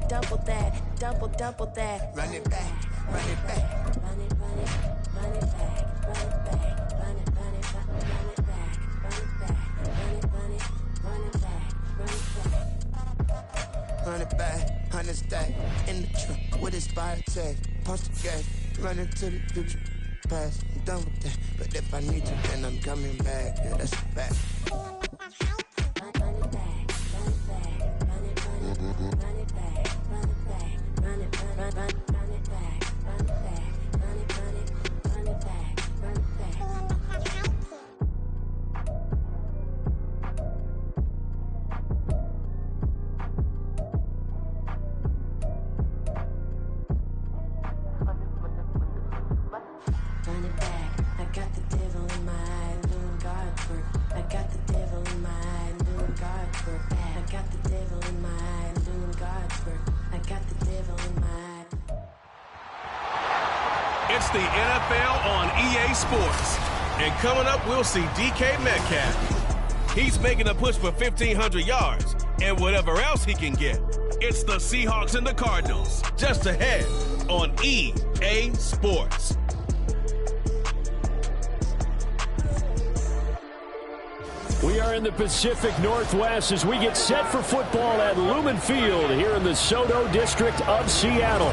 double that, double that. Run it back, run it back. Run it back, run it back, run it back, run it back, run it back, run it back, run it back. Run it back, 100 stack in the trunk with expired tag. Punch the gas, run into the future. Past, I'm done with that. But if I need to, then I'm coming back. Yeah, that's a fact. It's the NFL on EA Sports. And coming up, we'll see DK Metcalf. He's making a push for 1,500 yards and whatever else he can get. It's the Seahawks and the Cardinals, just ahead on EA Sports. We are in the Pacific Northwest as we get set for football at Lumen Field here in the Soto District of Seattle.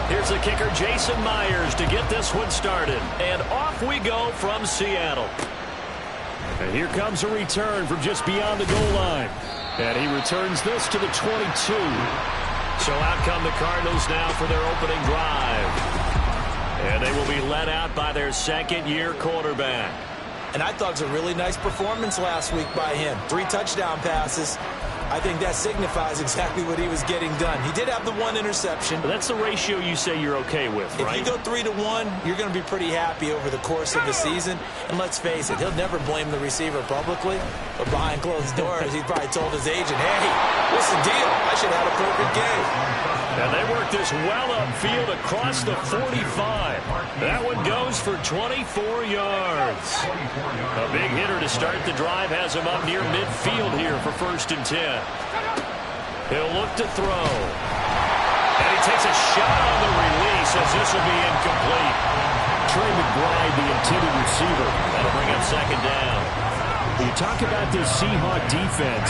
Here's the kicker, Jason Myers, to get this one started. And off we go from Seattle. And here comes a return from just beyond the goal line. And he returns this to the 22. So out come the Cardinals now for their opening drive. And they will be led out by their second-year quarterback. And I thought it was a really nice performance last week by him. 3 touchdown passes. I think that signifies exactly what he was getting done. He did have the 1 interception. But that's the ratio you say you're okay with, right? If you go 3-to-1, you're going to be pretty happy over the course of the season. And let's face it, he'll never blame the receiver publicly. But behind closed doors, he probably told his agent, hey, what's the deal? I should have had a perfect game. And they work this well upfield across the 45. That one goes for 24 yards. A big hitter to start the drive has him up near midfield here for 1st and 10. He'll look to throw. And he takes a shot on the release as this will be incomplete. Trey McBride, the intended receiver. That'll bring up 2nd down. You talk about this Seahawk defense.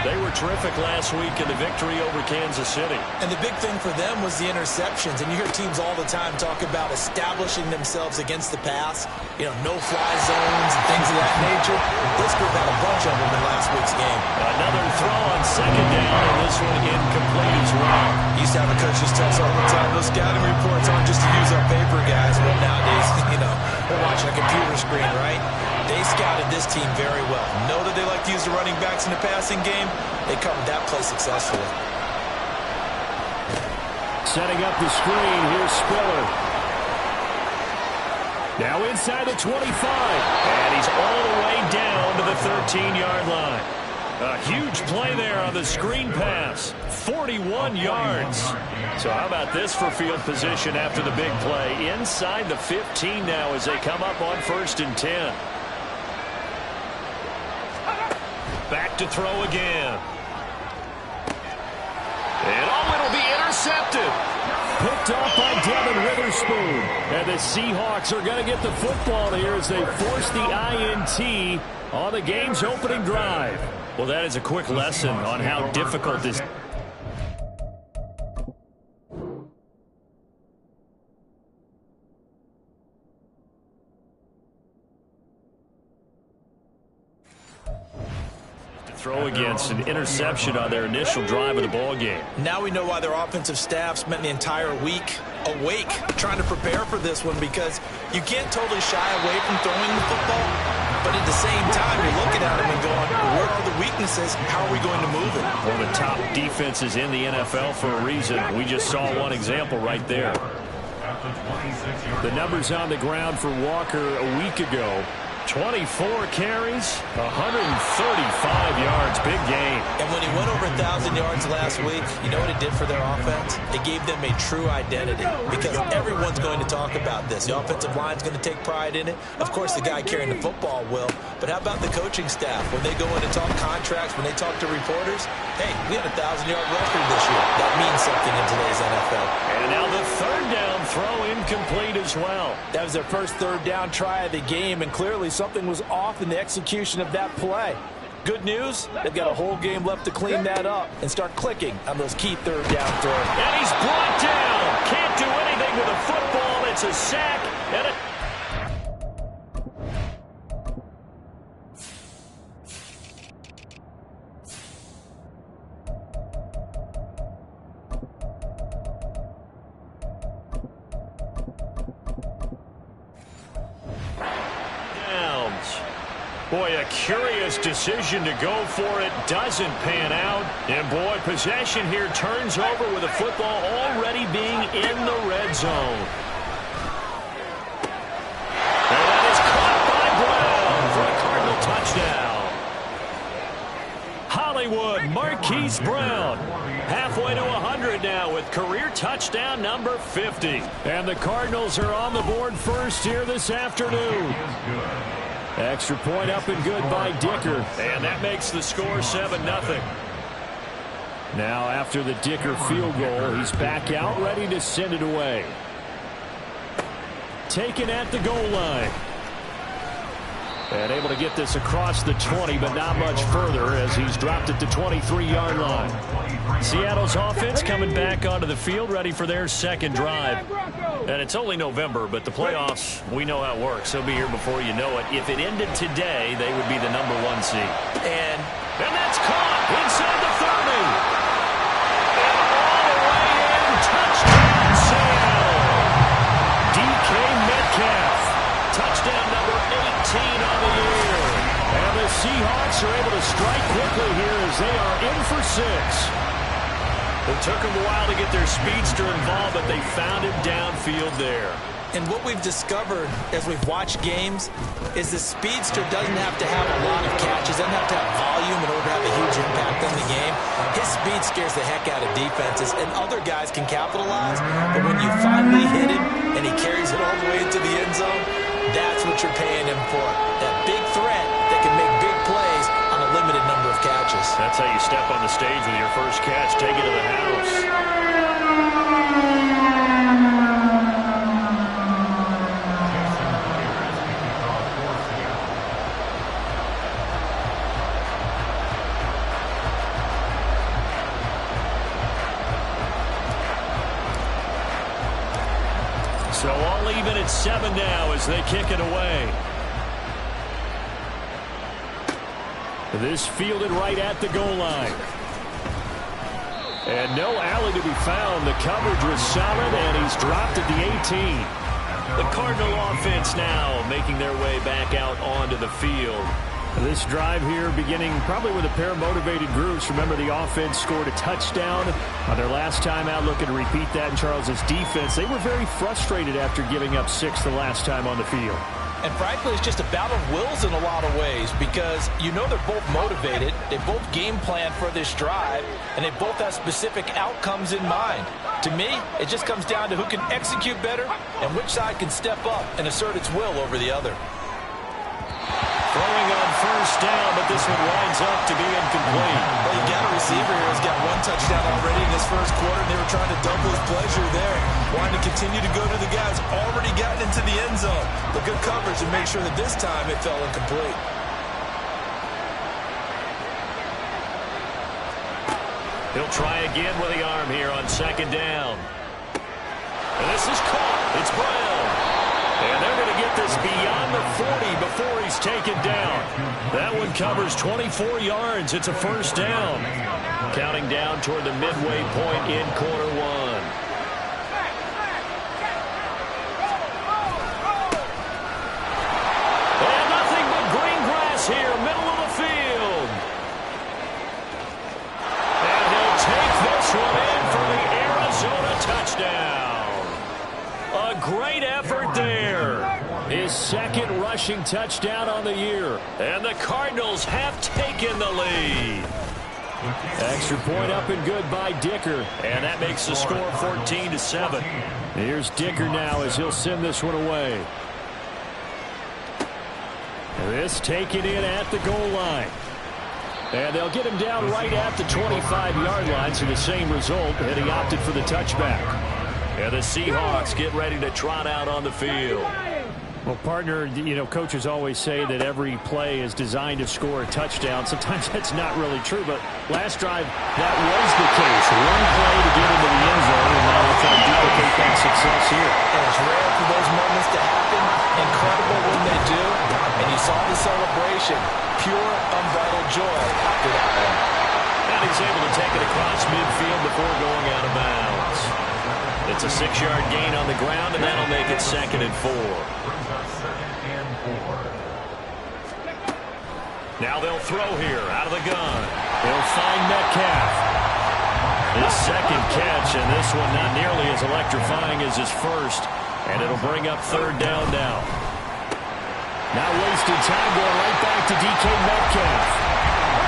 They were terrific last week in the victory over Kansas City. And the big thing for them was the interceptions. And you hear teams all the time talk about establishing themselves against the pass. You know, no-fly zones and things of that nature. This group had a bunch of them in last week's game. Another throw on 2nd down, and this one incomplete as well. Used to have a coach just tell us all the time, those scouting reports aren't just to use up paper, guys. But nowadays, you know, we're watching a computer screen, right? They scouted this team very well. Know that they like to use the running backs in the passing game. They covered that play successfully. Setting up the screen, here's Spiller. Now inside the 25. And he's all the way down to the 13-yard line. A huge play there on the screen pass. 41 yards. So how about this for field position after the big play? Inside the 15 now as they come up on 1st and 10. Back to throw again. And it'll be intercepted. Picked off by Devin Witherspoon. And the Seahawks are going to get the football here as they force the INT on the game's opening drive. Well, that is a quick lesson on how difficult this is. Throw against an interception on their initial drive of the ball game. Now we know why their offensive staff spent the entire week awake trying to prepare for this one, because you can't totally shy away from throwing the football, but at the same time you're looking at them and going, where are the weaknesses? How are we going to move it? One of the top defenses in the NFL for a reason. We just saw one example right there. The numbers on the ground for Walker a week ago. 24 carries, 135 yards. Big game. And when he went over 1,000 yards last week, you know what it did for their offense? It gave them a true identity because everyone's going to talk about this. The offensive line's going to take pride in it. Of course, the guy carrying the football will. But how about the coaching staff? When they go in and talk contracts, when they talk to reporters, hey, we had a 1,000-yard record this year. That means something in today's NFL. And now the third down throw incomplete as well. That was their first third down try of the game, and clearly something was off in the execution of that play. Good news, they've got a whole game left to clean that up and start clicking on those key third down throws. And he's brought down. Can't do anything with a football. It's a sack and a... Boy, a curious decision to go for it. Doesn't pan out. And, boy, possession here turns over with a football already being in the red zone. And that is caught by Brown for a Cardinal touchdown. Hollywood, Marquise Brown. Halfway to 100 now with career touchdown number 50. And the Cardinals are on the board first here this afternoon. Extra point up and good by Dicker. And that makes the score 7-0. Now after the Dicker field goal, he's back out ready to send it away. Taken at the goal line. And able to get this across the 20, but not much further as he's dropped it to 23-yard line. Seattle's offense coming back onto the field, ready for their second drive. And it's only November, but the playoffs, we know how it works. They'll be here before you know it. If it ended today, they would be the number 1 seed. And that's caught inside the 30. And all the way in, touchdown, Seattle. DK Metcalf, touchdown number 18 on the year. And the Seahawks are able to strike quickly here as they are in for 6. It took them a while to get their speedster involved, but they found him downfield there. And what we've discovered as we've watched games is the speedster doesn't have to have a lot of catches, doesn't have to have volume in order to have a huge impact on the game. His speed scares the heck out of defenses, and other guys can capitalize. But when you finally hit him and he carries it all the way into the end zone, that's what you're paying him for. That big threat that can make big plays on a limited number of catches. That's how you step on the stage with your first catch. Take it to the house. So all even at 7 now as they kick it away. This fielded right at the goal line. And no alley to be found. The coverage was solid, and he's dropped at the 18. The Cardinal offense now making their way back out onto the field. This drive here beginning probably with a pair of motivated groups. Remember, the offense scored a touchdown on their last time out. Looking to repeat that in Charles's defense. They were very frustrated after giving up 6 the last time on the field. And frankly, it's just a battle of wills in a lot of ways because you know they're both motivated. They both game plan for this drive, and they both have specific outcomes in mind. To me, it just comes down to who can execute better and which side can step up and assert its will over the other. Throwing on first down, but this one winds up to be incomplete. Well, you got a receiver here who's got 1 touchdown already in this first quarter, and they were trying to double his pleasure there. Wanting to continue to go to the guys already gotten into the end zone. But good coverage to make sure that this time it fell incomplete. He'll try again with the arm here on second down. And this is caught. It's Brown. And they're going to get this beyond the 40 before he's taken down. That one covers 24 yards. It's a first down. Counting down toward the midway point in quarter 1. And nothing but green grass here, middle of the field. And he'll take this one in for the Arizona touchdown. A great effort there. His second rushing touchdown on the year. And the Cardinals have taken the lead. Extra point up and good by Dicker. And that makes the score 14-7. Here's Dicker now as he'll send this one away. This taken in at the goal line. And they'll get him down right at the 25-yard line, so the same result, and he opted for the touchback. And the Seahawks get ready to trot out on the field. Well, partner, you know, coaches always say that every play is designed to score a touchdown. Sometimes that's not really true, but last drive, that was the case. One play to get into the end zone, and now they're trying to duplicate that success here. And it's rare for those moments to happen. Incredible when they do. And you saw the celebration. Pure, unbridled joy after that one. And he's able to take it across midfield before going out of bounds. It's a 6-yard gain on the ground, and that'll make it 2nd and 4. Now they'll throw here out of the gun. They'll find Metcalf. His second catch, and this one not nearly as electrifying as his first. And it'll bring up 3rd down now. Not wasting time, going right back to DK Metcalf.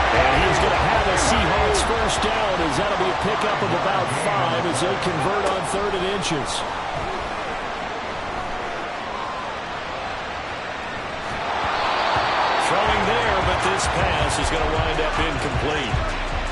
And he's going to have a Seahawks first down, as that'll be a pickup of about 5 as they convert on 3rd and inches. Throwing there, but this pass is going to wind up incomplete.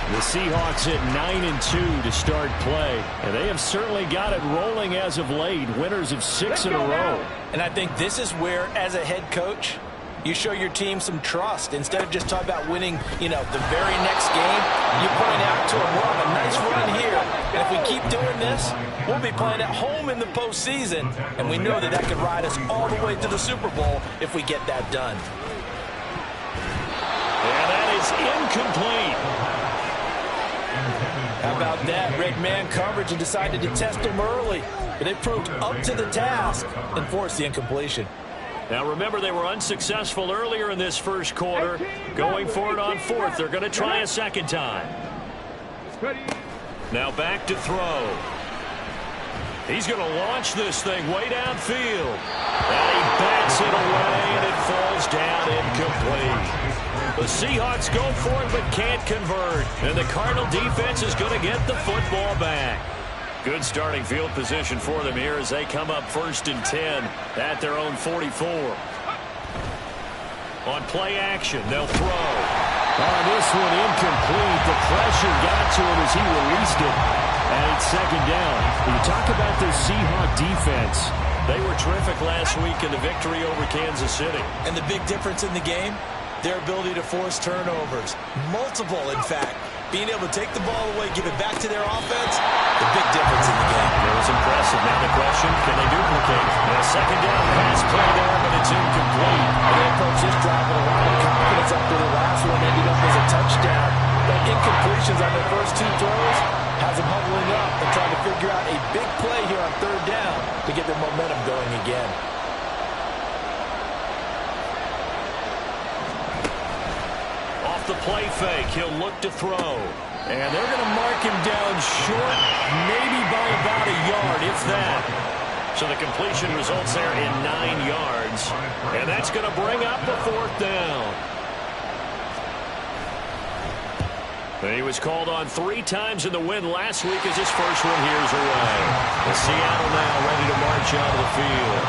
The Seahawks at 9-2 to start play. And they have certainly got it rolling as of late. Winners of 6 in a row. And I think this is where, as a head coach, you show your team some trust. Instead of just talking about winning, you know, the very next game, you point out to them, we're on a nice run here. And if we keep doing this, we'll be playing at home in the postseason. And we know that that could ride us all the way to the Super Bowl if we get that done. And that is incomplete. How about that? Red man coverage and decided to test them early. But they proved up to the task and forced the incompletion. Now remember, they were unsuccessful earlier in this first quarter. Going for it on 4th. They're going to try a second time. Now back to throw. He's going to launch this thing way downfield. And he bats it away, and it falls down incomplete. The Seahawks go for it but can't convert. And the Cardinal defense is going to get the football back. Good starting field position for them here as they come up 1st and 10 at their own 44. On play action, they'll throw. On this one, incomplete. The pressure got to him as he released it. And it's 2nd down. When you talk about this Seahawk defense, they were terrific last week in the victory over Kansas City. And the big difference in the game, their ability to force turnovers. Multiple, in fact. Being able to take the ball away, give it back to their offense, the big difference in the game. It was impressive. Now the question, can they duplicate it? And a 2nd down pass play there, but it's incomplete. And they approach this drive with a lot of confidence after the last one ended up as a touchdown. But incompletions on their first 2 throws has them huddling up and trying to figure out a big play here on 3rd down to get their momentum going again. The play fake, he'll look to throw. And they're going to mark him down short, maybe by about a yard, if that. So the completion results there in 9 yards. And that's going to bring up the 4th down. He was called on 3 times in the win last week as his first one here's away. The Seattle now ready to march out of the field.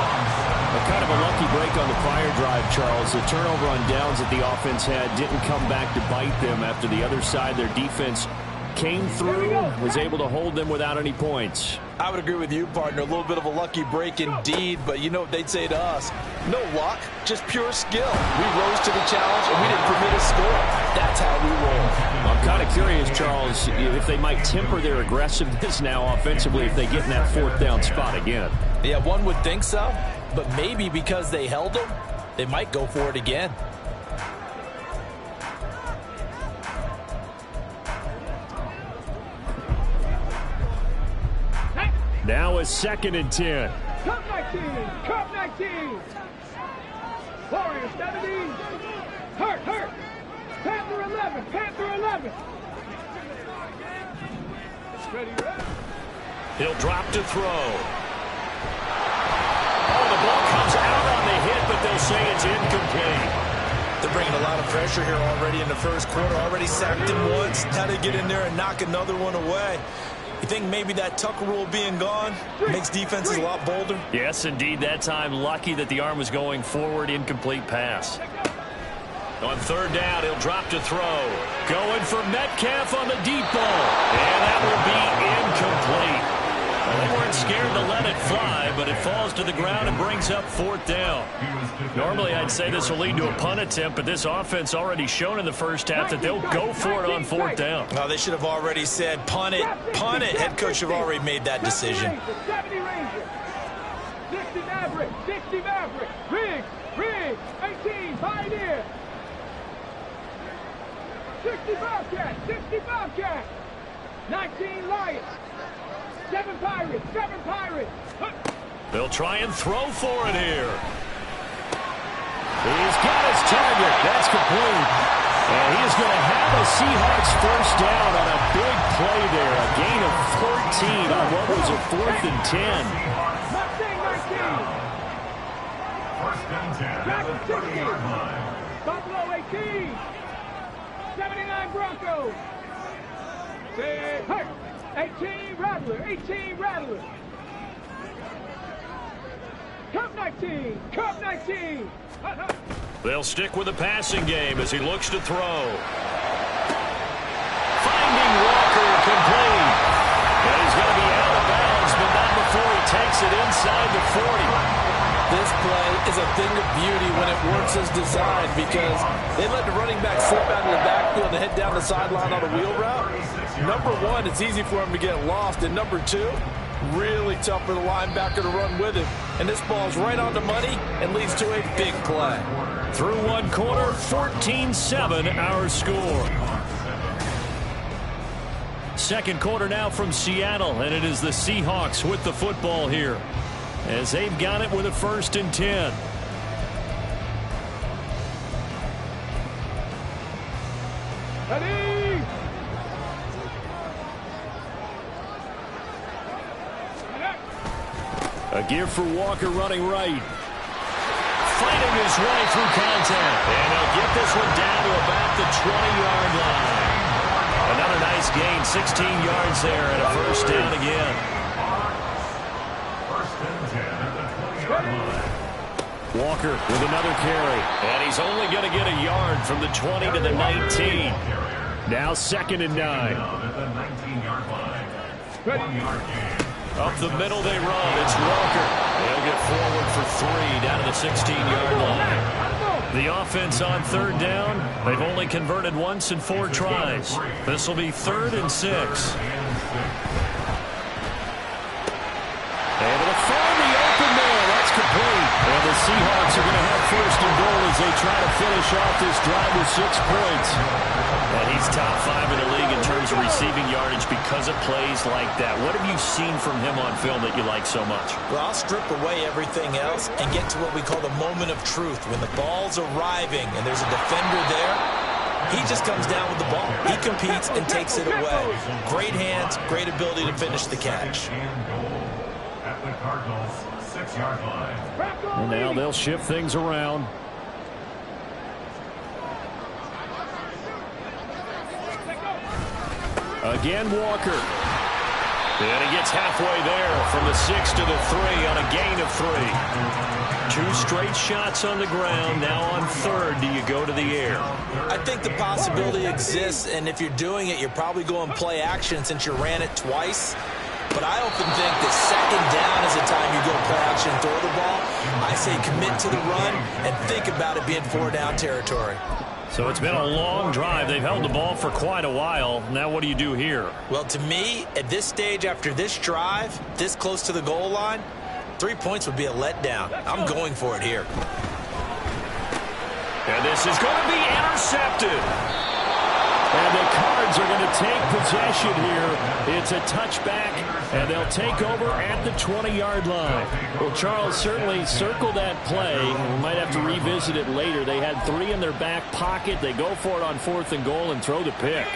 Kind of a lucky break on the prior drive, Charles. The turnover on downs that the offense had didn't come back to bite them after the other side. Their defense came through, was able to hold them without any points. I would agree with you, partner. A little bit of a lucky break indeed, but you know what they'd say to us? No luck, just pure skill. We rose to the challenge, and we didn't permit a score. That's how we roll. I'm kind of curious, Charles, if they might temper their aggressiveness now offensively if they get in that 4th down spot again. Yeah, one would think so, but maybe because they held them, they might go for it again. Now a 2nd and 10. Cup 19, Cup 19. Warrior 70. Hurt. Panther 11, Panther 11. Ready. He'll drop to throw. Oh, the ball comes out on the hit bringing a lot of pressure here already in the first quarter. Already sacked him once. Now they get in there and knock another one away. You think maybe that Tucker rule being gone makes defenses a lot bolder? Yes, indeed. That time, lucky that the arm was going forward. Incomplete pass. On third down, he'll drop to throw. Going for Metcalf on the deep ball. And that will be incomplete. Well, they weren't scared to let it fly, but it falls to the ground and brings up fourth down. Normally, I'd say this will lead to a punt attempt, but this offense already shown in the first half that they'll go for it on fourth down. Well, they should have already said, punt it, punt it. Head coach have already made that decision. 70 Rangers, 60 Maverick, 60 Maverick, Riggs, 18, Pioneer, 60 Bobcat, 19 Lions, 7 Pirates. They'll try and throw for it here. He's got his target. That's complete. And he's going to have a Seahawks first down on a big play there. A gain of 14 on what was a 4th and 10. Buffalo 18, 79 Broncos. 18 Rattler. Cup 19. They'll stick with the passing game as he looks to throw. Finding Walker complete. And he's going to be out of bounds, but not before he takes it inside the 40. This play is a thing of beauty when it works as designed because they let the running back slip out of the backfield and head down the sideline on a wheel route. Number one, it's easy for him to get lost. And number two, really tough for the linebacker to run with him. And this ball's right on the money and leads to a big play. Through one quarter, 14-7 our score. Second quarter now from Seattle, and it is the Seahawks with the football here, as they've got it with a 1st and 10. Ready? A give for Walker running right. Fighting his way through contact. And he'll get this one down to about the 20-yard line. Another nice gain, 16 yards there, and a first down again. Walker with another carry. And he's only going to get a yard from the 20 to the 19. Now 2nd and 9. Up the middle they run. It's Walker. They'll get forward for 3 down to the 16-yard line. The offense on third down, they've only converted once in 4 tries. This will be 3rd and 6. Able to find the open man. That's complete. And the Seahawks are going to have 1st and goal as they try to finish off this drive with 6 points. And he's top 5 in the league in terms of receiving yardage because of plays like that. What have you seen from him on film that you like so much? Well, I'll strip away everything else and get to what we call the moment of truth. When the ball's arriving and there's a defender there, he just comes down with the ball. He competes and takes it away. Great hands, great ability to finish the catch. And now they'll shift things around. Again, Walker. And he gets halfway there from the 6 to the 3 on a gain of 3. 2 straight shots on the ground. Now on 3rd, do you go to the air? I think the possibility exists, and if you're doing it, you're probably going play action since you ran it twice. But I often think that 2nd down is the time you go play action and throw the ball. I say commit to the run and think about it being 4-down territory. So it's been a long drive. They've held the ball for quite a while. Now what do you do here? Well, to me, at this stage after this drive, this close to the goal line, 3 points would be a letdown. I'm going for it here. And this is going to be intercepted. And the Cards are going to take possession here. It's a touchback, and they'll take over at the 20-yard line. Well, Charles, certainly circle that play. We might have to revisit it later. They had 3 in their back pocket. They go for it on 4th and goal and throw the pick.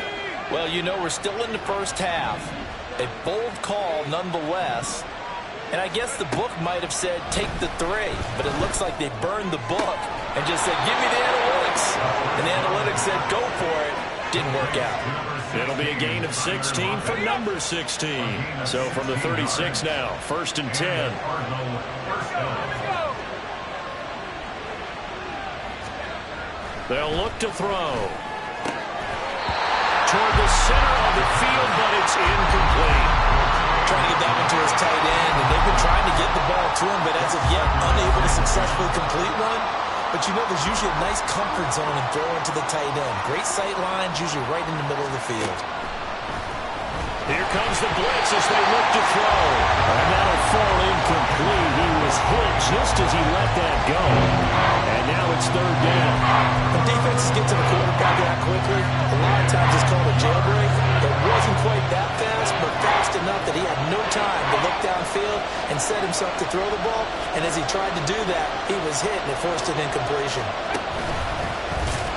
Well, you know, we're still in the first half. A bold call nonetheless. And I guess the book might have said take the 3, but it looks like they burned the book and just said, give me the analytics. once, and the analytics said go for it. Didn't work out. It'll be a gain of 16 for number 16. So from the 36 now, 1st and 10. They'll look to throw. Toward the center of the field, but it's incomplete. Trying to get that one to his tight end, and they've been trying to get the ball to him, but as of yet, unable to successfully complete one. But you know, there's usually a nice comfort zone in throwing to the tight end. Great sight lines, usually right in the middle of the field. Here comes the blitz as they look to throw. And that'll fall incomplete. He was hit just as he let that go. And now it's 3rd down. When defenses get to the quarterback that quickly, a lot of times it's called a jailbreak. It wasn't quite that fast, but fast enough that he had no time to look downfield and set himself to throw the ball. And as he tried to do that, he was hit and it forced an incompletion.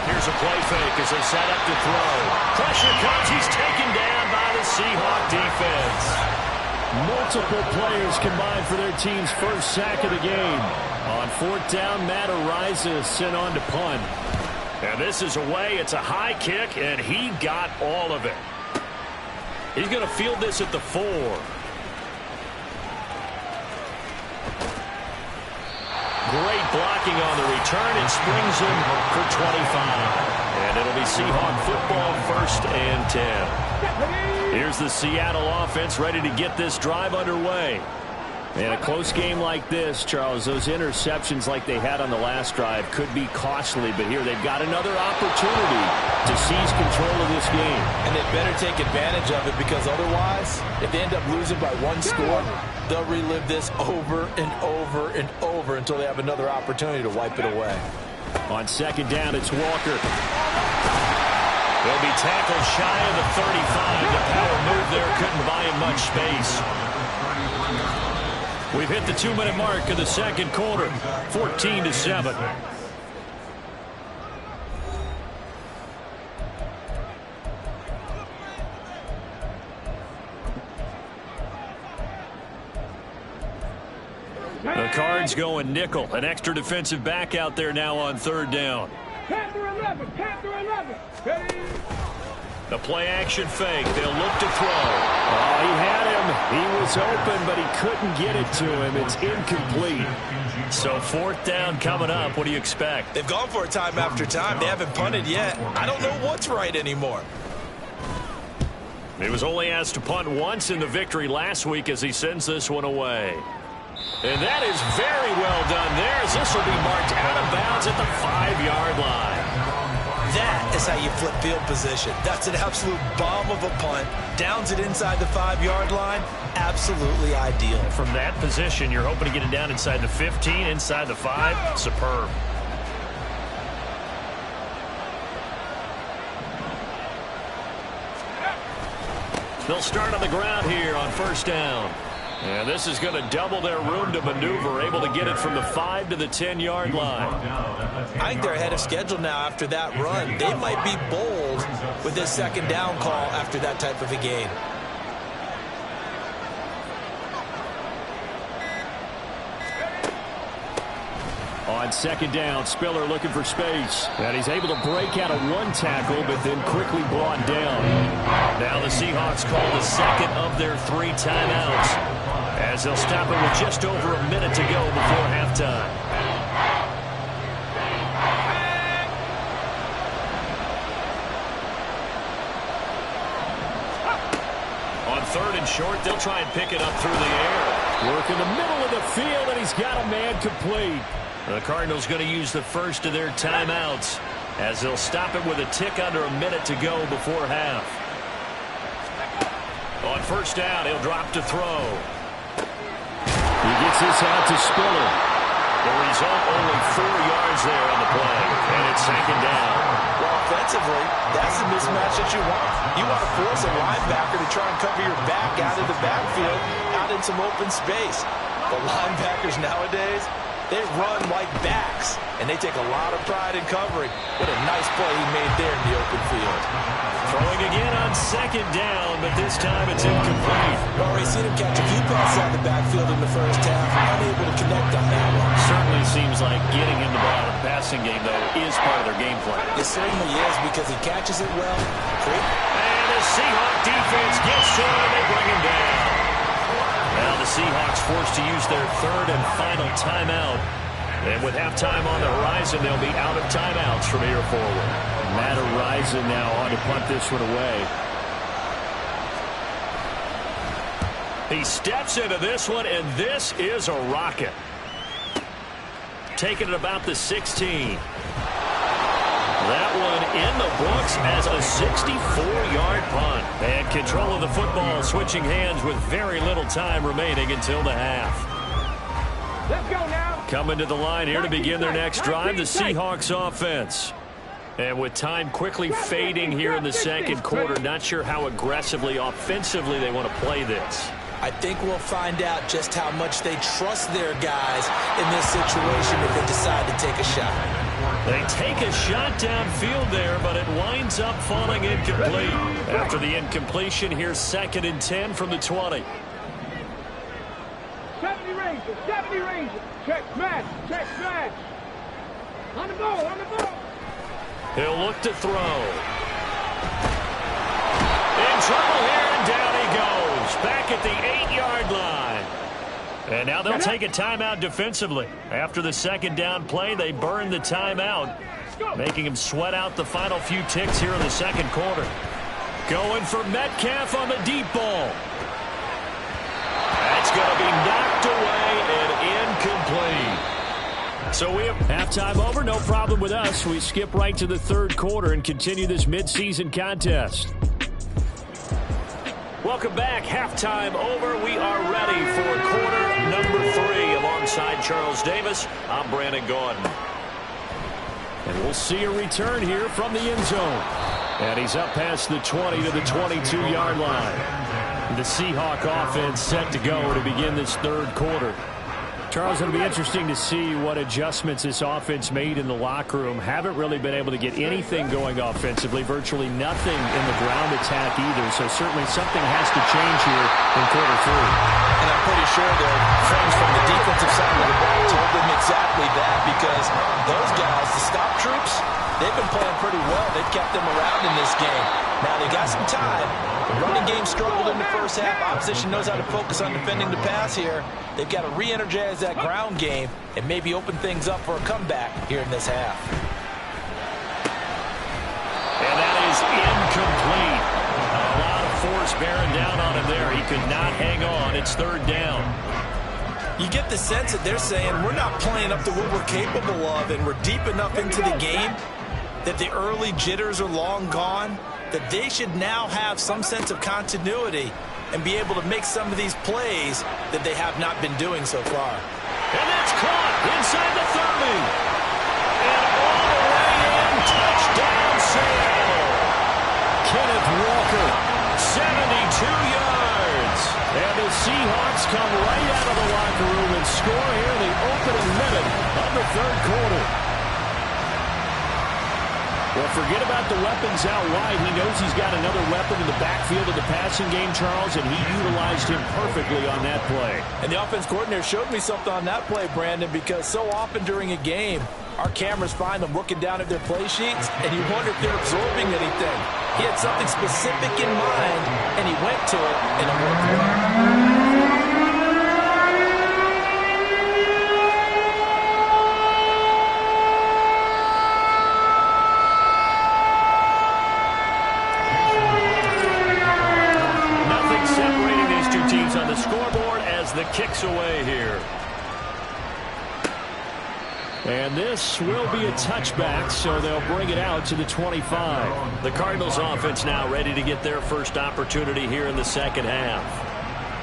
Here's a play fake as they set up to throw. Pressure comes. He's taken down by the Seahawk defense. Multiple players combined for their team's first sack of the game. On 4th down, Matt Araiza sent on to punt. And this is away. It's a high kick, and he got all of it. He's going to field this at the 4. Great blocking on the return. It springs him for 25. And it'll be Seahawk football, 1st and 10. Here's the Seattle offense ready to get this drive underway. In a close game like this, Charles, those interceptions like they had on the last drive could be costly, but here they've got another opportunity to seize control of this game. And they better take advantage of it, because otherwise, if they end up losing by 1 score, they'll relive this over and over and over until they have another opportunity to wipe it away. On 2nd down, it's Walker. He'll be tackled shy of the 35. The power move there couldn't buy him much space. We've hit the 2-minute mark of the 2nd quarter, 14-7. The Cards going nickel. An extra defensive back out there now on 3rd down. Panther 11, Panther 11. Ready? The play action fake. They'll look to throw. Oh, he had him. He was open, but he couldn't get it to him. It's incomplete. So 4th down coming up. What do you expect? They've gone for it time after time. They haven't punted yet. I don't know what's right anymore. He was only asked to punt once in the victory last week as he sends this one away. And that is very well done there, as this will be marked out of bounds at the 5-yard line. That is how you flip field position. That's an absolute bomb of a punt. Downs it inside the 5-yard line. Absolutely ideal. From that position, you're hoping to get it down inside the 15, inside the 5. Superb. They'll start on the ground here on 1st down. And this is going to double their room to maneuver, able to get it from the 5 to the 10-yard line. I think they're ahead of schedule now after that run. They might be bold with this 2nd down call after that type of a gain. On 2nd down, Spiller looking for space. And he's able to break out of 1 tackle, but then quickly brought down. Now the Seahawks call the 2nd of their 3 timeouts, as they'll stop it with just over a minute to go before halftime. On 3rd and short, they'll try and pick it up through the air. Work in the middle of the field, and he's got a man complete. The Cardinals going to use the first of their timeouts, as they'll stop it with a tick under a minute to go before half. On 1st down, he'll drop to throw. He gets this out to Spiller. The result, only 4 yards there on the play, and it's 2nd down. Well, offensively, that's the mismatch that you want. You want to force a linebacker to try and cover your back out of the backfield, out in some open space. The linebackers nowadays, they run like backs, and they take a lot of pride in covering. What a nice play he made there in the open field. Throwing again on 2nd down, but this time it's incomplete. Already seen him catch a few passes out of the backfield in the first half, unable to connect on that one. Certainly seems like getting him the ball out of the passing game, though, is part of their game plan. It certainly is because he catches it well. And the Seahawk defense gets to him and they bring him down. Now the Seahawks forced to use their third and final timeout. And with halftime on the horizon, they'll be out of timeouts from here forward. Matt Horizon now on to punt this one away. He steps into this one, and this is a rocket. Taking it about the 16. That one in the books as a 64-yard punt. And control of the football switching hands with very little time remaining until the half. Let's go now. Coming to the line here to begin their next drive, the Seahawks offense. And with time quickly fading here in the second quarter, not sure how aggressively, offensively they want to play this. I think we'll find out just how much they trust their guys in this situation if they decide to take a shot. They take a shot downfield there, but it winds up falling incomplete. After the incompletion, here's 2nd and 10 from the 20. 70 Rangers, 70 Rangers. Check smash, check smash. On the ball, on the ball. He'll look to throw. In trouble here, and down he goes. Back at the 8-yard line. And now they'll take a timeout defensively. After the second down play, they burn the timeout, making him sweat out the final few ticks here in the second quarter. Going for Metcalf on the deep ball. That's going to be knocked away and incomplete. So we have halftime over, no problem with us. We skip right to the third quarter and continue this midseason contest. Welcome back. Halftime over. We are ready for quarter number 3. Alongside Charles Davis, I'm Brandon Gaudin. And we'll see a return here from the end zone. And he's up past the 20 to the 22-yard line. The Seahawk offense set to go to begin this third quarter. Charles, it'll be interesting to see what adjustments this offense made in the locker room. Haven't really been able to get anything going offensively, virtually nothing in the ground attack either. So certainly something has to change here in quarter 3. And I'm pretty sure their friends from the defensive side of the ball told them exactly that, because those guys, the stop troops, they've been playing pretty well. They've kept them around in this game. Now they got some time. The running game struggled in the first half. Opposition knows how to focus on defending the pass here. They've got to re-energize that ground game and maybe open things up for a comeback here in this half. And that is incomplete. A lot of force bearing down on him there. He could not hang on. It's third down. You get the sense that they're saying we're not playing up to what we're capable of, and we're deep enough into the game that the early jitters are long gone, that they should now have some sense of continuity and be able to make some of these plays that they have not been doing so far. And that's caught inside the 30. And all the way in, touchdown Seattle. Kenneth Walker, 72 yards. and the Seahawks come right out of the locker room and score here in the opening minute of the third quarter. Well, forget about the weapons out wide. He knows he's got another weapon in the backfield of the passing game, Charles, and he utilized him perfectly on that play. And the offense coordinator showed me something on that play, Brandon, because so often during a game, our cameras find them looking down at their play sheets, and you wonder if they're absorbing anything. He had something specific in mind, and he went to it, and it worked well. On the scoreboard as the kick's away here. And this will be a touchback, so they'll bring it out to the 25. The Cardinals offense now ready to get their first opportunity here in the second half.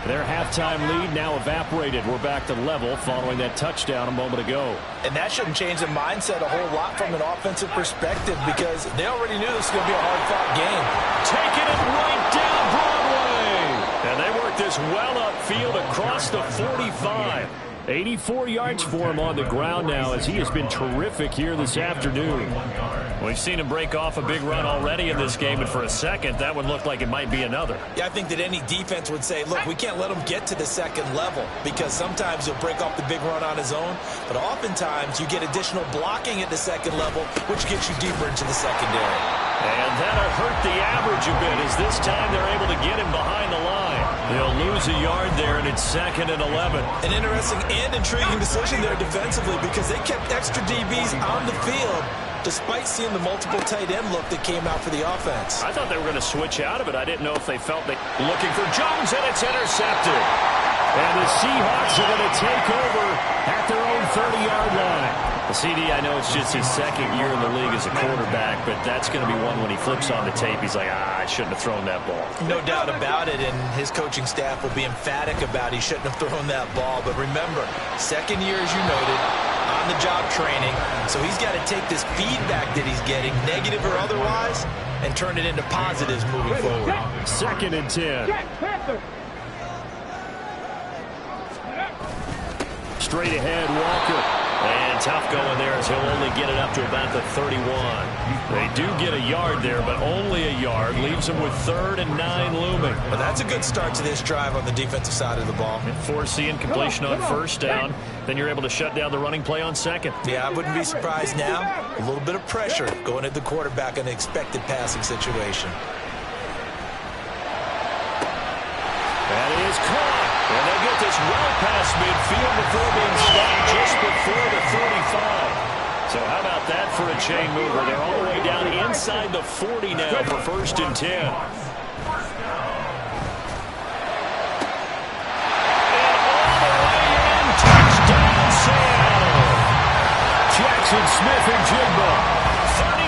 Their halftime lead now evaporated. We're back to level following that touchdown a moment ago. And that shouldn't change the mindset a whole lot from an offensive perspective, because they already knew this was going to be a hard-fought game. Taking it right down Broadway. And they work this well upfield across the 45. 84 yards for him on the ground now as he has been terrific here this afternoon. We've seen him break off a big run already in this game, and for a second, that one looked like it might be another. Yeah, I think that any defense would say, look, we can't let him get to the second level because sometimes he'll break off the big run on his own, but oftentimes you get additional blocking at the second level, which gets you deeper into the secondary. And that'll hurt the average a bit as this time they're able to get him behind the line. They'll lose a yard there, and it's 2nd and 11. An interesting and intriguing decision there defensively because they kept extra DBs on the field despite seeing the multiple tight end look that came out for the offense. I thought they were going to switch out of it. I didn't know if they felt they... Looking for Jones, and it's intercepted. And the Seahawks are going to take over at their own 30-yard line. The CD, I know it's just his second year in the league as a quarterback, but that's going to be one when he flips on the tape, he's like, I shouldn't have thrown that ball. No doubt about it, and his coaching staff will be emphatic about he shouldn't have thrown that ball. But remember, second year, as you noted, on-the-job training, so he's got to take this feedback that he's getting, negative or otherwise, and turn it into positives moving forward. 2nd and 10. Straight ahead, Walker. And tough going there as he'll only get it up to about the 31. They do get a yard there, but only a yard. Leaves them with 3rd and 9 looming. But that's a good start to this drive on the defensive side of the ball. Force the incompletion on first down. Then you're able to shut down the running play on second. Yeah, I wouldn't be surprised now. A little bit of pressure going at the quarterback in an expected passing situation. That is caught. And they'll get this well past midfield before being stopped just before the 45. So how about that for a chain mover? They're all the way down inside the 40 now for 1st and 10. And all the way in, touchdown Seattle. Jackson Smith and Jigba.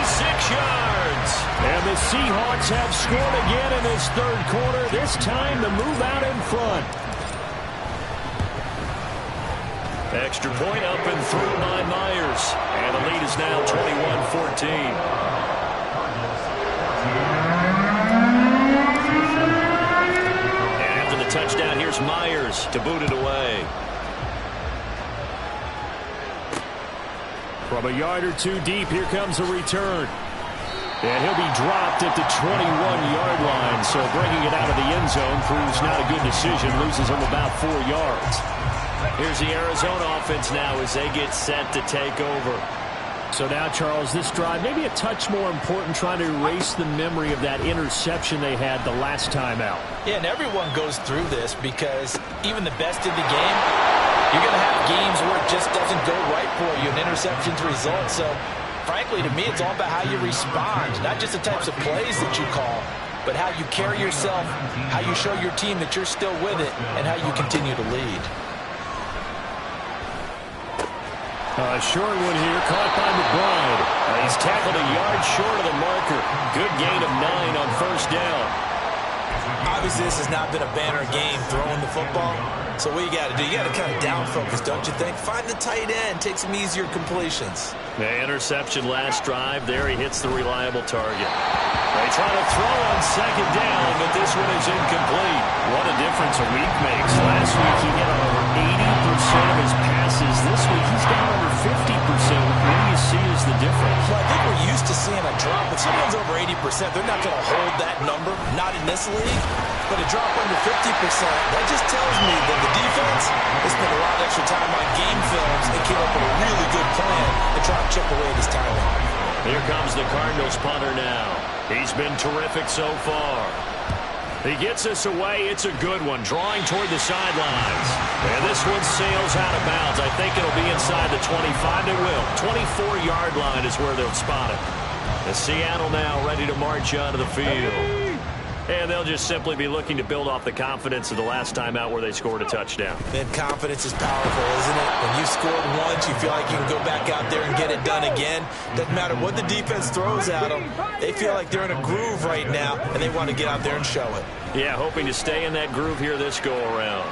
36 yards. And the Seahawks have scored again in this 3rd quarter. This time the move out in front. Extra point up and through by Myers. And the lead is now 21-14. And after the touchdown, here's Myers to boot it away. From a yard or two deep, here comes a return. And he'll be dropped at the 21-yard line. So bringing it out of the end zone proves not a good decision. Loses him about 4 yards. Here's the Arizona offense now as they get set to take over. So now, Charles, this drive maybe a touch more important, trying to erase the memory of that interception they had the last time out. Yeah, and everyone goes through this because even the best in the game, you're going to have games where it just doesn't go right for you, an interception's result. So, frankly, to me, it's all about how you respond, not just the types of plays that you call, but how you carry yourself, how you show your team that you're still with it, and how you continue to lead. A short one here, caught by McBride. He's tackled a yard short of the marker. Good gain of 9 on first down. Obviously, this has not been a banner game throwing the football. So what you got to do, you got to kind of down focus, don't you think? Find the tight end, take some easier completions. The interception last drive. There he hits the reliable target. They try to throw on second down, but this one is incomplete. What a difference a week makes. Last week he hit on over 80% of his passes. This week he's down over 50%. What do you see as the difference? Well, I think we're used to seeing a drop. If someone's over 80%, they're not going to hold that number, not in this league. But a drop under 50%, that just tells me that the defense has spent a lot of extra time on game films and came up with a really good plan to try to chip away at his timing. Here comes the Cardinals punter now. He's been terrific so far. He gets us away. It's a good one. Drawing toward the sidelines. And this one sails out of bounds. I think it'll be inside the 25. It will. 24-yard line is where they'll spot it. The Seattle now ready to march onto the field. And they'll just simply be looking to build off the confidence of the last time out where they scored a touchdown. And confidence is powerful, isn't it? When you scored once, you feel like you can go back out there and get it done again. Doesn't matter what the defense throws at them. They feel like they're in a groove right now, and they want to get out there and show it. Yeah, hoping to stay in that groove here this go-around.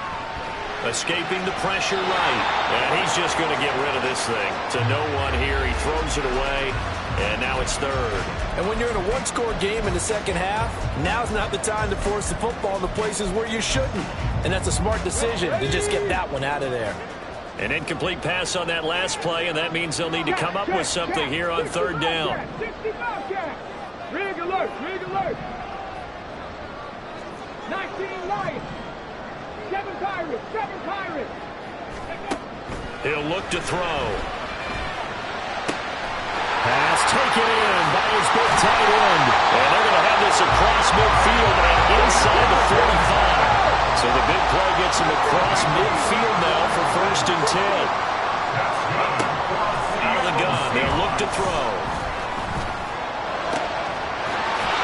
Escaping the pressure right. And he's just going to get rid of this thing. To no one here. He throws it away. And now it's third. And when you're in a one-score game in the second half, now's not the time to force the football in the places where you shouldn't. And that's a smart decision to just get that one out of there. An incomplete pass on that last play, and that means they'll need to come up with something here on third down. 65 catch. Rig alert, rig alert. 19 Lions. 7 Pirates, 7 Pirates. He'll look to throw. Pass taken in by his big tight end. And they're going to have this across midfield and inside the 45. So the big play gets him across midfield now for 1st and 10. Out of the gun, they'll look to throw.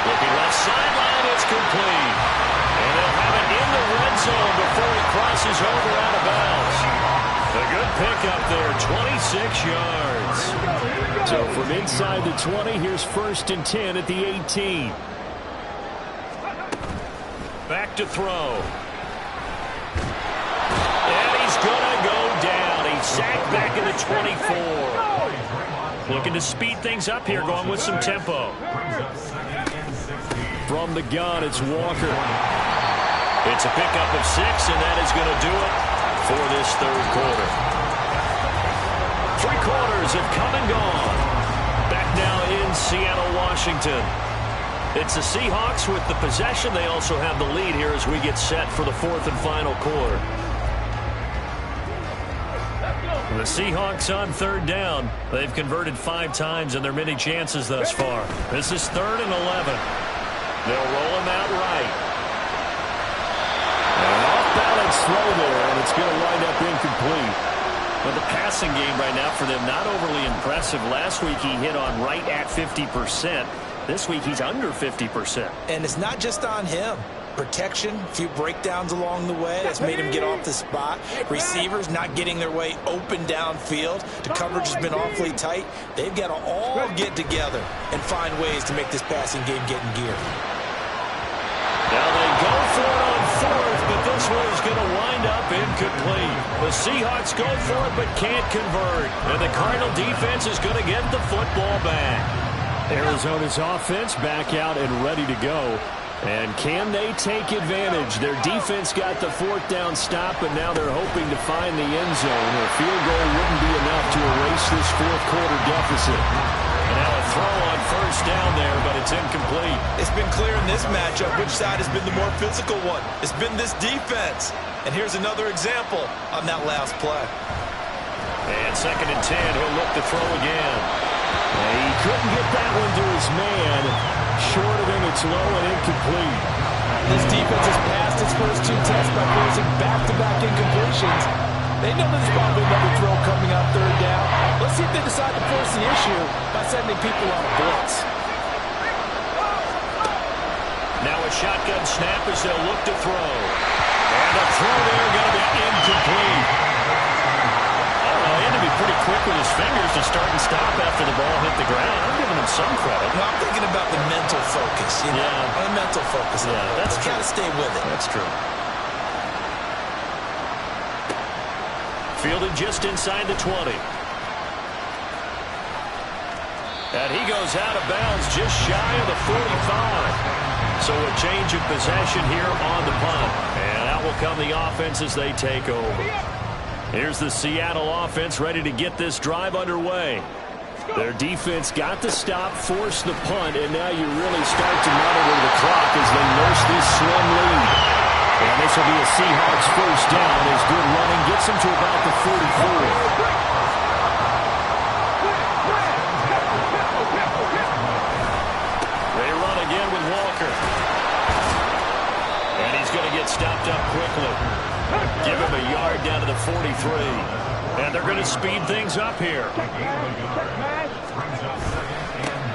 Looking left sideline, it's complete. And they'll have it in the red zone before it crosses over out of bounds. A good pickup there, 26 yards. So from inside the 20, here's 1st and 10 at the 18. Back to throw. And he's going to go down. He's sacked back in the 24. Looking to speed things up here, going with some tempo. From the gun, it's Walker. It's a pickup of 6, and that is going to do it for this third quarter. 3 quarters have come and gone. Back now in Seattle, Washington. It's the Seahawks with the possession. They also have the lead here as we get set for the 4th and final quarter. The Seahawks on third down. They've converted 5 times in their many chances thus far. This is 3rd and 11. They'll roll him out right. An off-balance throw there, and it's going to wind up incomplete. But the passing game right now for them, not overly impressive. Last week he hit on right at 50%. This week he's under 50%. And it's not just on him. Protection, a few breakdowns along the way that's made him get off the spot. Receivers not getting their way open downfield. The coverage has been awfully tight. They've got to all get together and find ways to make this passing game get in gear. Now they go for it on 4th, but this one is going to wind up incomplete. The Seahawks go for it but can't convert. And the Cardinal defense is going to get the football back. Arizona's offense back out and ready to go. And can they take advantage? Their defense got the 4th down stop, but now they're hoping to find the end zone. A field goal wouldn't be enough to erase this 4th quarter deficit. And now a throw on 1st down there, but it's incomplete. It's been clear in this matchup which side has been the more physical one. It's been this defense. And here's another example on that last play. And 2nd and 10, he'll look to throw again. And he couldn't get that one to his man. Short of him, it's low and incomplete. This defense has passed its first 2 tests by forcing back-to-back incompletions. They know there's probably another throw coming on 3rd down. Let's see if they decide to force the issue by sending people on a blitz. Now a shotgun snap as they'll look to throw. And the throw there going to be incomplete. I don't know, he had to be pretty quick with his fingers to start and stop after the ball hit the ground. I'm giving him some credit. Well, I'm thinking about the mental focus. You know? Yeah. The mental focus. Yeah, that's true. Got to stay with it. That's true. Fielded just inside the 20. And he goes out of bounds just shy of the 45. So a change of possession here on the punt. And out will come the offense as they take over. Here's the Seattle offense ready to get this drive underway. Their defense got the stop, forced the punt, and now you really start to monitor the clock as they nurse this slim lead. And this will be a Seahawks 1st down as good running gets them to about the 44. They run again with Walker. And he's going to get stopped up quickly. Give him a yard down to the 43. And they're going to speed things up here.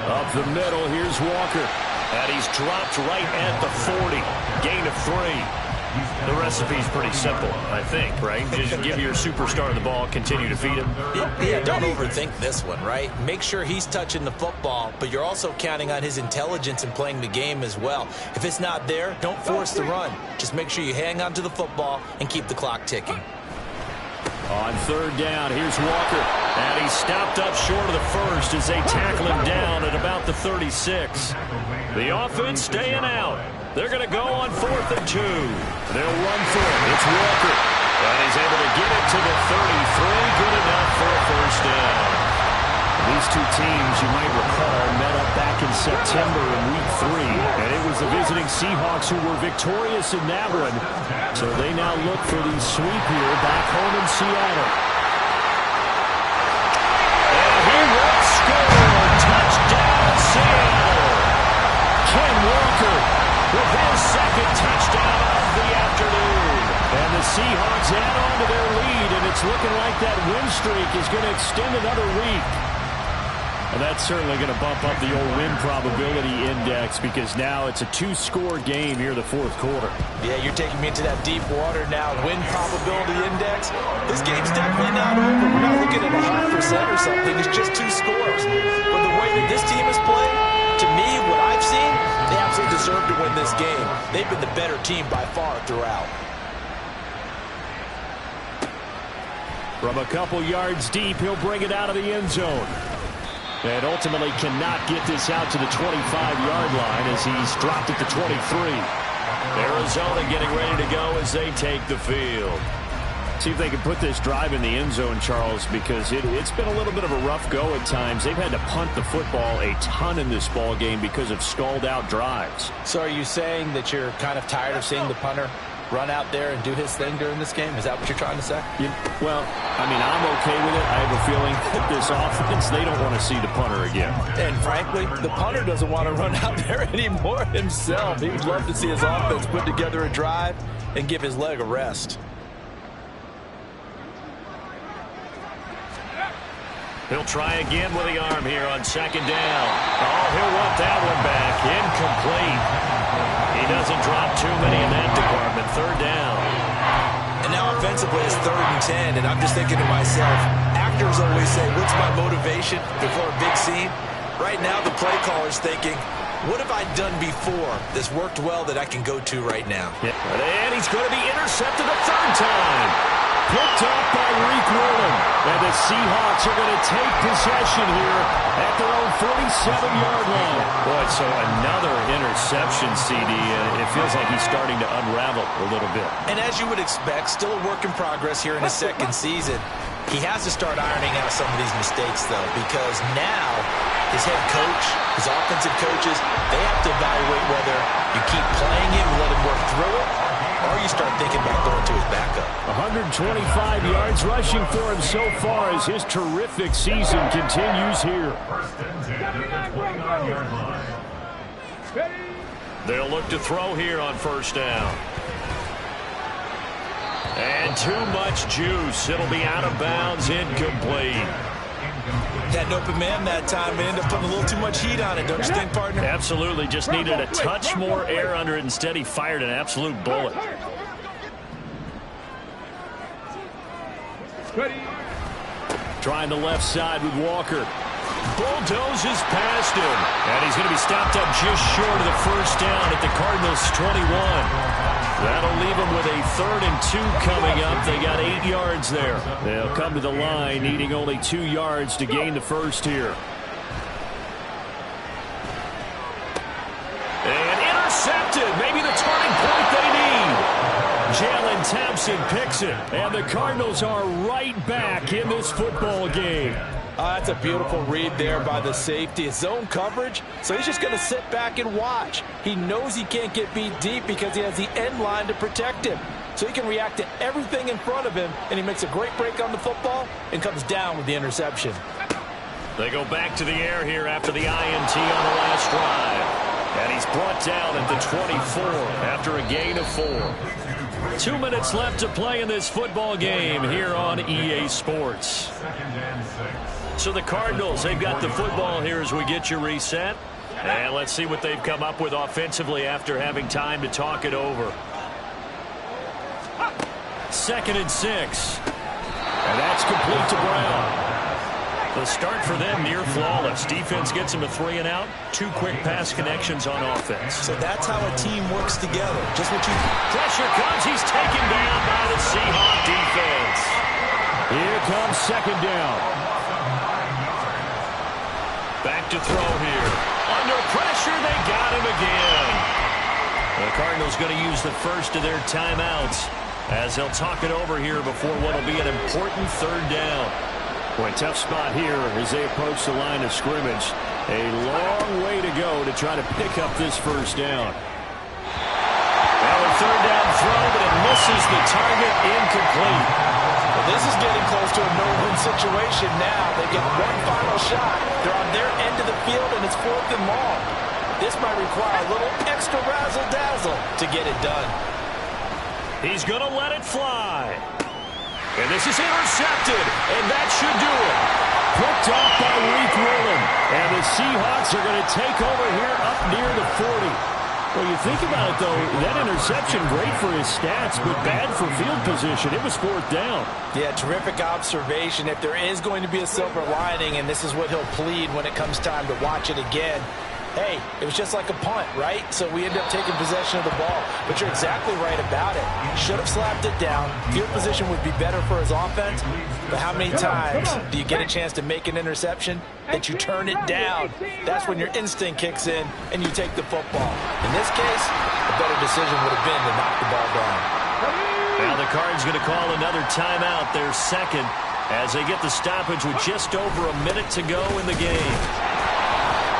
Up the middle, here's Walker. And he's dropped right at the 40. Gain of 3. The recipe's pretty simple, I think, right? Just give your superstar the ball, continue to feed him. Yeah, don't overthink this one, right? Make sure he's touching the football, but you're also counting on his intelligence in playing the game as well. If it's not there, don't force the run. Just make sure you hang on to the football and keep the clock ticking. On 3rd down, here's Walker. And he's stopped up short of the 1st as they tackle him down at about the 36. The offense staying out. They're going to go on 4th and 2. They'll run for it. It's Walker. And he's able to get it to the 33. Good enough for a first down. These two teams, you might recall, met up back in September in Week 3. And it was the visiting Seahawks who were victorious in that one. So they now look for the sweep here back home in Seattle. And he will score. Touchdown, Seattle. Ken Walker with his second touchdown of the afternoon. And the Seahawks add on to their lead, and it's looking like that win streak is going to extend another week. And that's certainly going to bump up the old win probability index because now it's a two-score game here in the fourth quarter. Yeah, you're taking me into that deep water now. Win probability index. This game's definitely not over. We're not looking at 0.5% or something. It's just 2 scores. But the way that this team has played, to me, what I've seen, they absolutely deserve to win this game. They've been the better team by far throughout. From a couple yards deep, he'll bring it out of the end zone. And ultimately cannot get this out to the 25-yard line as he's dropped at the 23. Arizona getting ready to go as they take the field. See if they can put this drive in the end zone, Charles, because it's been a little bit of a rough go at times. They've had to punt the football a ton in this ball game because of stalled-out drives. So are you saying that you're kind of tired of seeing the punter run out there and do his thing during this game? Is that what you're trying to say? Well, I mean, I'm okay with it. I have a feeling that this offense, they don't want to see the punter again. And frankly, the punter doesn't want to run out there anymore himself. He would love to see his offense put together a drive and give his leg a rest. He'll try again with the arm here on second down. Oh, he'll want that one back. Incomplete. He doesn't drop too many in that department. Third down. And now offensively it's 3rd and 10, and I'm just thinking to myself, actors always say, what's my motivation before a big scene? Right now the play caller's thinking, what have I done before that's worked well that I can go to right now? Yeah. And he's going to be intercepted a 3rd time. Picked up by Reek Willen. And the Seahawks are going to take possession here at their own 47-yard line. Boy, so another interception, CD. It feels like he's starting to unravel a little bit. And as you would expect, still a work in progress here in his 2nd season. He has to start ironing out some of these mistakes, though, because now his head coach, his offensive coaches, they have to evaluate whether you keep playing him and let him work through it, or you start thinking about going to his backup. 125 yards rushing for him so far as his terrific season continues here. They'll look to throw here on 1st down. And too much juice. It'll be out of bounds, incomplete. Had an open man that time and ended up putting a little too much heat on it, don't you think, partner? Absolutely. Just needed a touch more air under it. Instead, he fired an absolute bullet. Trying the left side with Walker. Bulldozes past him. And he's going to be stopped up just short of the 1st down at the Cardinals' 21. That'll leave them with a 3rd and 2 coming up. They got 8 yards there. They'll come to the line needing only 2 yards to gain the 1st here. And intercepted. Maybe the turning point they need. Jalen Thompson picks it. And the Cardinals are right back in this football game. That's a beautiful read there by the safety. It's zone coverage, so he's just going to sit back and watch. He knows he can't get beat deep because he has the end line to protect him. So he can react to everything in front of him, and he makes a great break on the football and comes down with the interception. They go back to the air here after the INT on the last drive. And he's brought down at the 24 after a gain of 4. 2 minutes left to play in this football game here on EA Sports. So the Cardinals, they've got the football here as we get you reset. And let's see what they've come up with offensively after having time to talk it over. 2nd and 6. And that's complete to Brown. The start for them near flawless. Defense gets him a 3 and out. 2 quick pass connections on offense. So that's how a team works together. Just what you... Pressure comes. He's taken down by the Seahawk defense. Here comes 2nd down. Back to throw here. Under pressure, they got him again. The Cardinals going to use the first of their timeouts as they'll talk it over here before what will be an important third down. Boy, tough spot here as they approach the line of scrimmage. A long way to go to try to pick up this first down. Now a third down throw, but it misses the target, incomplete. Well, this is getting close to a no-win situation now. They get one final shot. They're on their end of the field, and it's 4th and long. This might require a little extra razzle-dazzle to get it done. He's going to let it fly. And this is intercepted, and that should do it. Picked off by Reek Woolen. And the Seahawks are going to take over here up near the 40. Well, you think about it, though, that interception, great for his stats, but bad for field position. It was 4th down. Yeah, terrific observation. If there is going to be a silver lining, and this is what he'll plead when it comes time to watch it again, hey, it was just like a punt, right? So we end up taking possession of the ball. But you're exactly right about it. Should have slapped it down. Field position would be better for his offense. But how many times do you get a chance to make an interception that you turn it down? That's when your instinct kicks in and you take the football. In this case, a better decision would have been to knock the ball down. Now the Card's going to call another timeout, their second, as they get the stoppage with just over a minute to go in the game.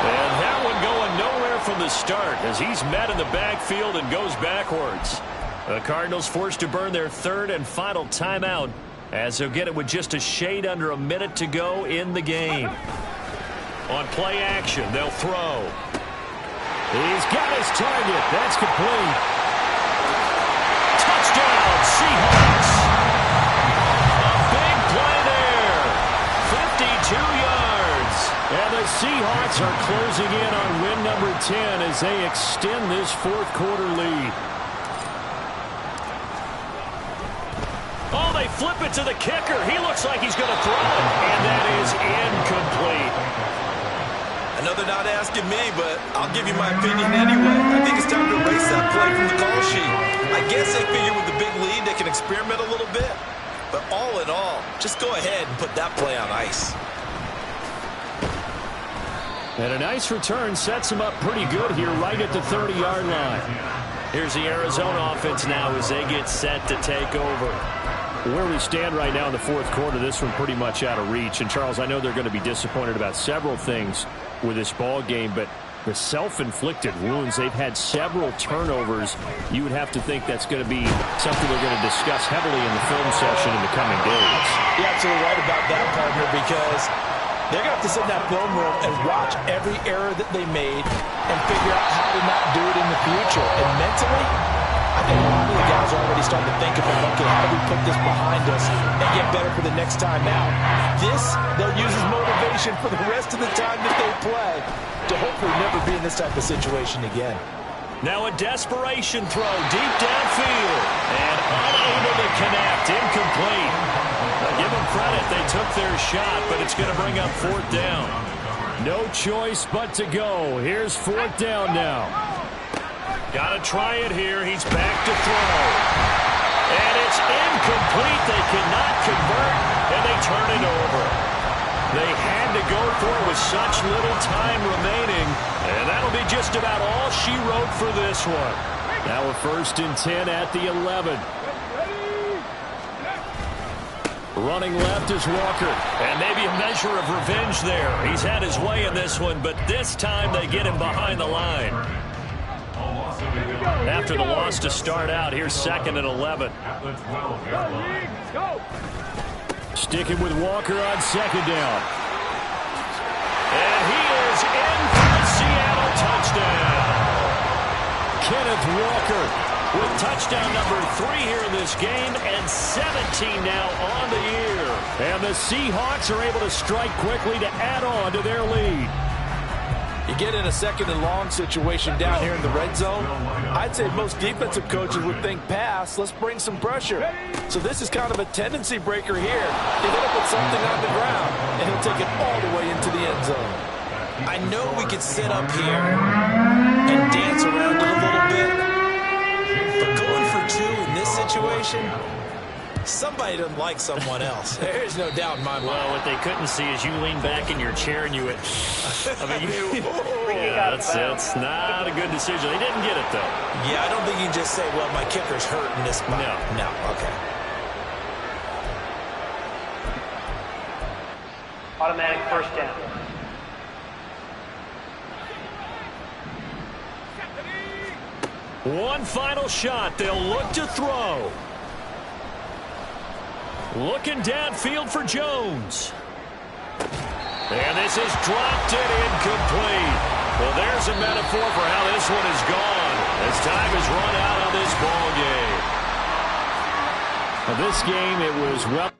And that one going nowhere from the start as he's met in the backfield and goes backwards. The Cardinals forced to burn their third and final timeout as they'll get it with just a shade under a minute to go in the game. On play action, they'll throw. He's got his target. That's complete. Touchdown, Seahawks. A big play there. 52 yards. And the Seahawks are closing in on win number 10 as they extend this fourth quarter lead. Oh, they flip it to the kicker. He looks like he's going to throw it. And that is incomplete. I know they're not asking me, but I'll give you my opinion anyway. I think it's time to erase that play from the call sheet. I guess they figure with the big lead they can experiment a little bit. But all in all, just go ahead and put that play on ice. And a nice return sets them up pretty good here right at the 30-yard line. Here's the Arizona offense now as they get set to take over. Where we stand right now in the fourth quarter, this one pretty much out of reach. And, Charles, I know they're going to be disappointed about several things with this ball game, but the self-inflicted wounds, they've had several turnovers. You would have to think that's going to be something they're going to discuss heavily in the film session in the coming days. You're absolutely right about that, partner, because they're going to have to sit in that film room and watch every error that they made and figure out how to not do it in the future. And mentally, I think a lot of the guys are already starting to think about, okay, how do we put this behind us and get better for the next time out? This, they'll use as motivation for the rest of the time that they play to hopefully never be in this type of situation again. Now a desperation throw deep downfield and unable to connect, incomplete. Now give them credit, they took their shot, but it's going to bring up fourth down. No choice but to go. Here's fourth down now. Got to try it here. He's back to throw. And it's incomplete. They cannot convert, and they turn it over. They had to go for it with such little time remaining, and that'll be just about all she wrote for this one. Now a 1st and 10 at the 11. Running left is Walker, and maybe a measure of revenge there. He's had his way in this one, but this time they get him behind the line. After the loss to start out, here's 2nd and 11. Sticking with Walker on 2nd down. And he is in for the Seattle touchdown. Kenneth Walker with touchdown number 3 here in this game, and 17 now on the year. And the Seahawks are able to strike quickly to add on to their lead. You get in a 2nd and long situation down here in the red zone, I'd say most defensive coaches would think pass, let's bring some pressure. So this is kind of a tendency breaker here. You hit up with something on the ground, and he'll take it all the way into the end zone. I know we could sit up here and dance around it a little bit, but going for 2 in this situation, Somebody doesn't like someone else. There's no doubt in my mind. Well, what they couldn't see is you lean back in your chair and you went, I mean, yeah, that's not a good decision. They didn't get it, though. Yeah, I don't think you can just say, well, my kicker's hurt in this spot. No, okay. Automatic first down. One final shot. They'll look to throw. Looking downfield for Jones. And this is dropped and incomplete. Well, there's a metaphor for how this one is gone. As time has run out on this ball game. Now, this game, it was well.